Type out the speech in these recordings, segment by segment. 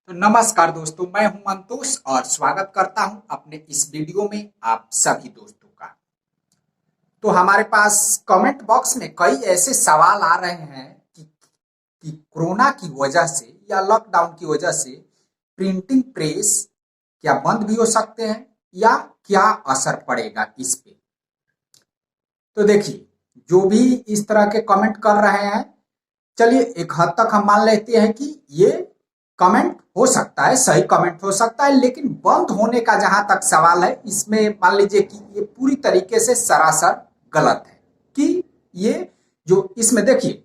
तो नमस्कार दोस्तों, मैं हूं मंतोष और स्वागत करता हूं अपने इस वीडियो में आप सभी दोस्तों का। तो हमारे पास कमेंट बॉक्स में कई ऐसे सवाल आ रहे हैं कि कोरोना की वजह से या लॉकडाउन की वजह से प्रिंटिंग प्रेस क्या बंद भी हो सकते हैं या क्या असर पड़ेगा इस पे। तो देखिए, जो भी इस तरह के कमेंट कर रहे हैं, चलिए एक हद तक हम मान लेते हैं कि ये कमेंट हो सकता है, सही कमेंट हो सकता है, लेकिन बंद होने का जहां तक सवाल है, इसमें मान लीजिए कि ये पूरी तरीके से सरासर गलत है। कि ये जो इसमें देखिए,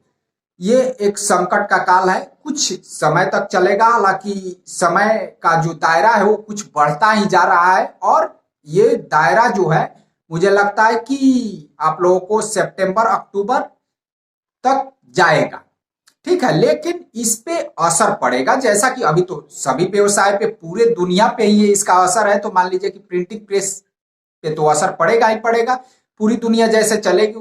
ये एक संकट का काल है, कुछ समय तक चलेगा। हालांकि समय का जो दायरा है वो कुछ बढ़ता ही जा रहा है और ये दायरा जो है, मुझे लगता है कि आप लोगों को सितंबर अक्टूबर तक जाएगा। ठीक है, लेकिन इस पे असर पड़ेगा, जैसा कि अभी तो सभी व्यवसाय पे, पूरे दुनिया पे ही इसका असर है। तो मान लीजिए कि प्रिंटिंग प्रेस पे तो असर पड़ेगा ही पड़ेगा। पूरी दुनिया जैसे चलेगी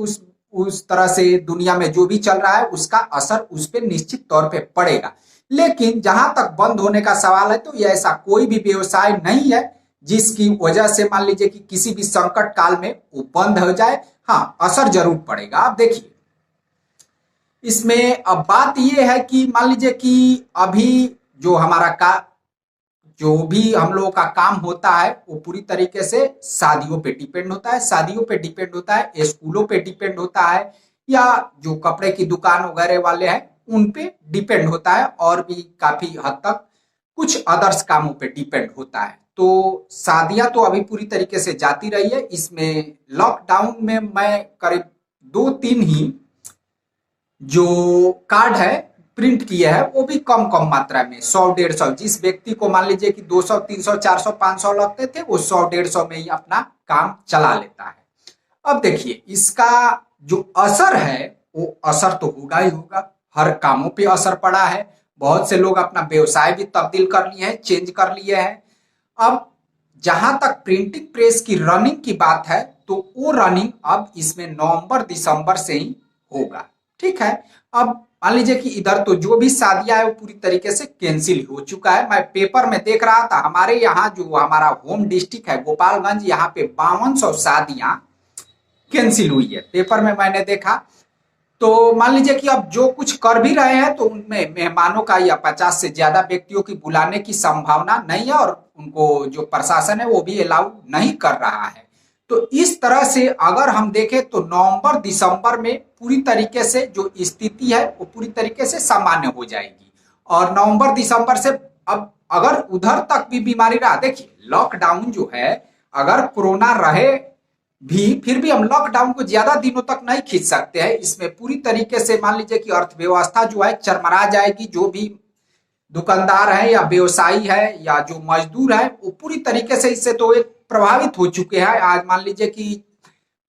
उस तरह से दुनिया में जो भी चल रहा है उसका असर उस पर निश्चित तौर पे पड़ेगा। लेकिन जहां तक बंद होने का सवाल है, तो ये ऐसा कोई भी व्यवसाय नहीं है जिसकी वजह से मान लीजिए कि किसी भी संकट काल में वो बंद हो जाए। हाँ, असर जरूर पड़ेगा। आप देखिए, इसमें अब बात यह है कि मान लीजिए कि अभी जो हमारा का जो भी हम लोगों का काम होता है वो पूरी तरीके से शादियों पे डिपेंड होता है, शादियों पे डिपेंड होता है, स्कूलों पे डिपेंड होता है, या जो कपड़े की दुकान वगैरह वाले हैं उन पे डिपेंड होता है, और भी काफी हद तक कुछ अदर्स कामों पे डिपेंड होता है। तो शादियां तो अभी पूरी तरीके से जाती रही है। इसमें लॉकडाउन में मैं करीब 2-3 ही जो कार्ड है प्रिंट किए हैं, वो भी कम कम मात्रा में, 100-150। जिस व्यक्ति को मान लीजिए कि 200-300-400-500 लगते थे, वो 100-150 में ही अपना काम चला लेता है। अब देखिए, इसका जो असर है वो असर तो होगा ही होगा। हर कामों पे असर पड़ा है। बहुत से लोग अपना व्यवसाय भी तब्दील कर लिए हैं, चेंज कर लिए हैं। अब जहां तक प्रिंटिंग प्रेस की रनिंग की बात है, तो वो रनिंग अब इसमें नवंबर दिसंबर से ही होगा। ठीक है, अब मान लीजिए कि इधर तो जो भी शादियां है वो पूरी तरीके से कैंसिल हो चुका है। मैं पेपर में देख रहा था, हमारे यहाँ जो हमारा होम डिस्ट्रिक्ट है गोपालगंज, यहाँ पे 5200 शादियां कैंसिल हुई है, पेपर में मैंने देखा। तो मान लीजिए कि अब जो कुछ कर भी रहे हैं तो उनमें मेहमानों का या 50 से ज्यादा व्यक्तियों की बुलाने की संभावना नहीं है, और उनको जो प्रशासन है वो भी अलाउ नहीं कर रहा है। तो इस तरह से अगर हम देखें तो नवंबर दिसंबर में पूरी तरीके से जो स्थिति है वो पूरी तरीके से सामान्य हो जाएगी। और नवंबर दिसंबर से अब अगर उधर तक भी बीमारी रहा, देखिए लॉकडाउन जो है, अगर कोरोना रहे भी, फिर भी हम लॉकडाउन को ज्यादा दिनों तक नहीं खींच सकते हैं। इसमें पूरी तरीके से मान लीजिए कि अर्थव्यवस्था जो है चरमरा जाएगी। जो भी दुकानदार है या व्यवसायी है या जो मजदूर है, वो पूरी तरीके से इससे तो एक प्रभावित हो चुके हैं। आज मान लीजिए कि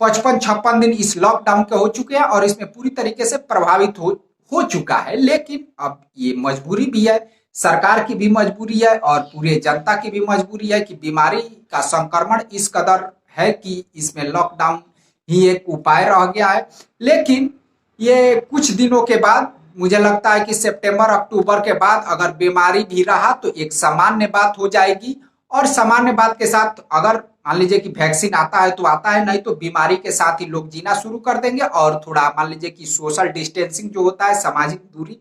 55-56 दिन इस लॉकडाउन के हो चुके हैं और इसमें पूरी तरीके से प्रभावित हो चुका है। लेकिन अब ये मजबूरी भी है, सरकार की भी मजबूरी है और पूरे जनता की भी मजबूरी है कि बीमारी का संक्रमण इस कदर है कि इसमें लॉकडाउन ही एक उपाय रह गया है। लेकिन ये कुछ दिनों के बाद, मुझे लगता है कि सितंबर अक्टूबर के बाद अगर बीमारी भी रहा तो एक सामान्य बात हो जाएगी। और सामान्य बात के साथ अगर मान लीजिए कि वैक्सीन आता है तो आता है, नहीं तो बीमारी के साथ ही लोग जीना शुरू कर देंगे। और थोड़ा मान लीजिए कि सोशल डिस्टेंसिंग जो होता है, सामाजिक दूरी,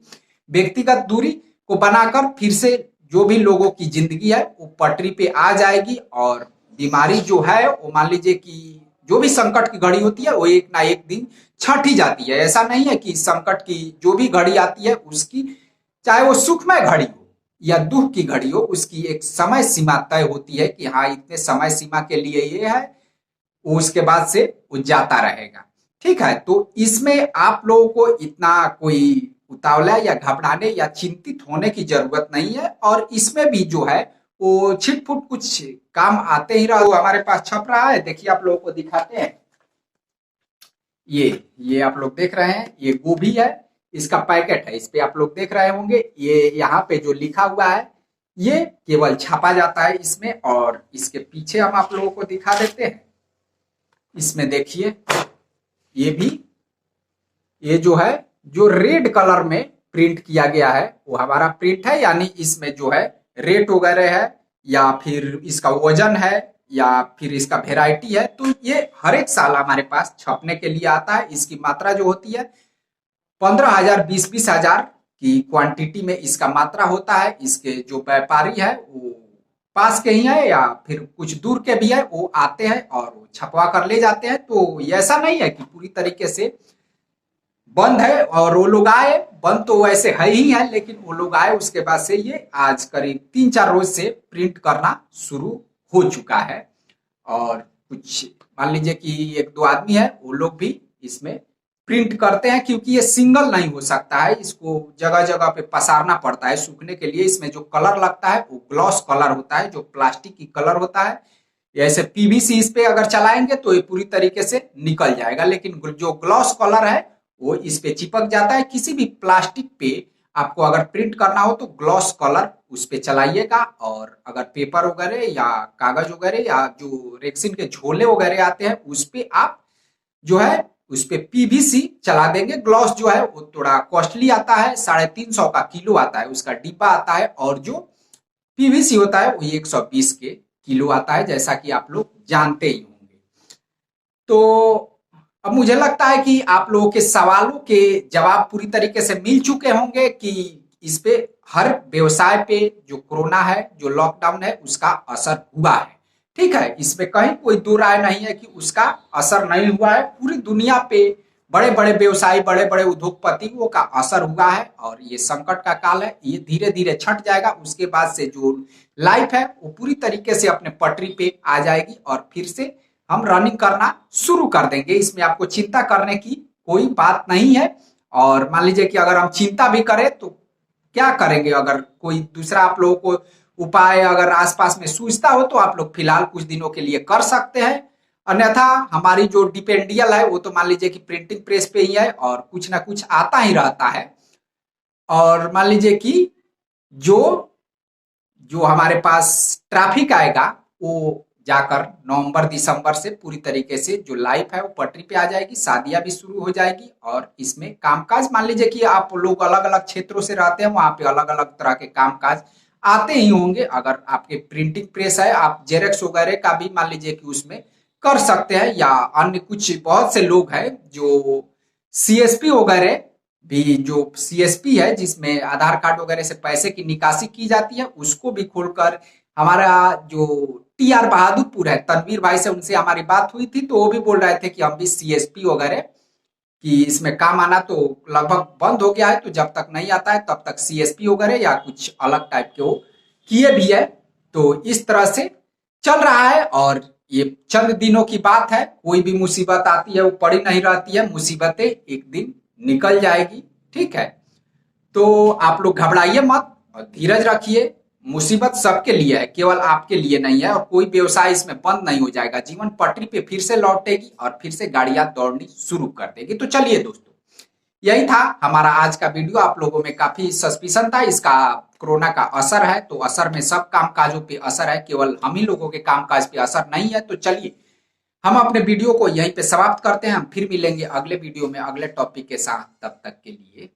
व्यक्तिगत दूरी को बनाकर फिर से जो भी लोगों की जिंदगी है वो पटरी पे आ जाएगी। और बीमारी जो है वो मान लीजिए कि जो भी संकट की घड़ी होती है वो एक ना एक दिन छट ही जाती है। ऐसा नहीं है कि संकट की जो भी घड़ी आती है उसकी, चाहे वो सुखमय घड़ी हो या दुख की घड़ी हो, उसकी एक समय सीमा तय होती है कि हाँ इतने समय सीमा के लिए ये है, वो उसके बाद से वो जाता रहेगा। ठीक है, तो इसमें आप लोगों को इतना कोई उतावला या घबराने या चिंतित होने की जरूरत नहीं है। और इसमें भी जो है वो छिटपुट कुछ काम आते ही रहा। वो हमारे पास छप रहा है, देखिए आप लोगों को दिखाते हैं। ये आप लोग देख रहे हैं, ये गोभी है, इसका पैकेट है। इस पे आप लोग देख रहे होंगे, ये यहाँ पे जो लिखा हुआ है ये केवल छापा जाता है इसमें। और इसके पीछे हम आप लोगों को दिखा देते हैं। इसमें देखिए, ये भी, ये जो है, जो रेड कलर में प्रिंट किया गया है वो हमारा प्रिंट है, यानी इसमें जो है रेट वगैरह है या फिर इसका वजन है या फिर इसका वेराइटी है, तो ये हर एक साल हमारे पास छपने के लिए आता है। इसकी मात्रा जो होती है 15,000 20,000 की क्वांटिटी में इसका मात्रा होता है। इसके जो व्यापारी है वो पास के ही है या फिर कुछ दूर के भी है, वो आते हैं और वो छपवा कर ले जाते हैं। तो ऐसा नहीं है कि पूरी तरीके से बंद है, और वो लोग आए, बंद तो वैसे है ही है, लेकिन वो लोग आए उसके बाद से ये आज करीब 3-4 रोज से प्रिंट करना शुरू हो चुका है। और कुछ मान लीजिए कि 1-2 आदमी है, वो लोग भी इसमें प्रिंट करते हैं, क्योंकि ये सिंगल नहीं हो सकता है, इसको जगह जगह पे पसारना पड़ता है सूखने के लिए। इसमें जो कलर लगता है वो ग्लॉस कलर होता है, जो प्लास्टिक की कलर होता है। ऐसे पीवीसी इस पे अगर चलाएंगे तो ये पूरी तरीके से निकल जाएगा, लेकिन जो ग्लॉस कलर है वो इस पे चिपक जाता है। किसी भी प्लास्टिक पे आपको अगर प्रिंट करना हो तो ग्लॉस कलर उस पे चलाइएगा, और अगर पेपर वगैरह या कागज वगैरह या जो रेक्सिन के झोले वगैरह आते हैं उस पे आप जो है उस पे पीवीसी चला देंगे। ग्लॉस जो है वो थोड़ा कॉस्टली आता है, 350 का किलो आता है, उसका डिब्बा आता है, और जो पीवीसी होता है वो 120 के किलो आता है, जैसा कि आप लोग जानते ही होंगे। तो अब मुझे लगता है कि आप लोगों के सवालों के जवाब पूरी तरीके से मिल चुके होंगे कि इस पे हर व्यवसाय पे जो कोरोना है, जो लॉकडाउन है, उसका असर हुआ है। ठीक है, इसमें कहीं कोई दो राय नहीं है कि उसका असर नहीं हुआ है। पूरी दुनिया पे बड़े बड़े व्यवसायी, बड़े बड़े उद्योगपतियों का असर हुआ है, और ये संकट का काल है, ये धीरे धीरे छट जाएगा। उसके बाद से जो लाइफ है वो पूरी तरीके से अपने पटरी पे आ जाएगी, और फिर से हम रनिंग करना शुरू कर देंगे। इसमें आपको चिंता करने की कोई बात नहीं है। और मान लीजिए कि अगर हम चिंता भी करें तो क्या करेंगे, अगर कोई दूसरा आप लोगों को उपाय अगर आसपास में सूझता हो तो आप लोग फिलहाल कुछ दिनों के लिए कर सकते हैं। अन्यथा हमारी जो डिपेंडियल है वो तो मान लीजिए कि प्रिंटिंग प्रेस पे ही है, और कुछ ना कुछ आता ही रहता है। और मान लीजिए कि जो जो हमारे पास ट्रैफिक आएगा वो जाकर नवंबर दिसंबर से पूरी तरीके से जो लाइफ है वो पटरी पे आ जाएगी, शादियां भी शुरू हो जाएगी, और इसमें कामकाज मान लीजिए कि आप लोग अलग अलग क्षेत्रों से रहते हैं, वहां पे अलग अलग तरह के कामकाज आते ही होंगे। अगर आपके प्रिंटिंग प्रेस है, आप जेरेक्स वगैरह का भी मान लीजिए कि उसमें कर सकते हैं, या अन्य कुछ बहुत से लोग हैं जो सीएसपी वगैरह भी, जो सीएसपी है जिसमें आधार कार्ड वगैरह से पैसे की निकासी की जाती है, उसको भी खोलकर हमारा जो टीआर बहादुरपुर है, तनवीर भाई से उनसे हमारी बात हुई थी, तो वो भी बोल रहे थे कि हम भी सीएसपी वगैरह कि इसमें काम आना तो लगभग बंद हो गया है, तो जब तक नहीं आता है तब तक सीएसपी वगैरह या कुछ अलग टाइप के वो किए भी है। तो इस तरह से चल रहा है, और ये चंद दिनों की बात है। कोई भी मुसीबत आती है वो पड़ी नहीं रहती है, मुसीबतें एक दिन निकल जाएगी। ठीक है, तो आप लोग घबराइए मत और धीरज रखिए। मुसीबत सबके लिए है, केवल आपके लिए नहीं है, और कोई व्यवसाय इसमें बंद नहीं हो जाएगा। जीवन पटरी पे फिर से लौटेगी और फिर से गाड़ियां दौड़नी शुरू कर देगी। तो चलिए दोस्तों, यही था हमारा आज का वीडियो। आप लोगों में काफी सस्पिशन था इसका, कोरोना का असर है, तो असर में सब कामकाजों पे असर है, केवल हम ही लोगों के कामकाज पे असर नहीं है। तो चलिए हम अपने वीडियो को यहीं पे समाप्त करते हैं। हम फिर मिलेंगे अगले वीडियो में अगले टॉपिक के साथ। तब तक के लिए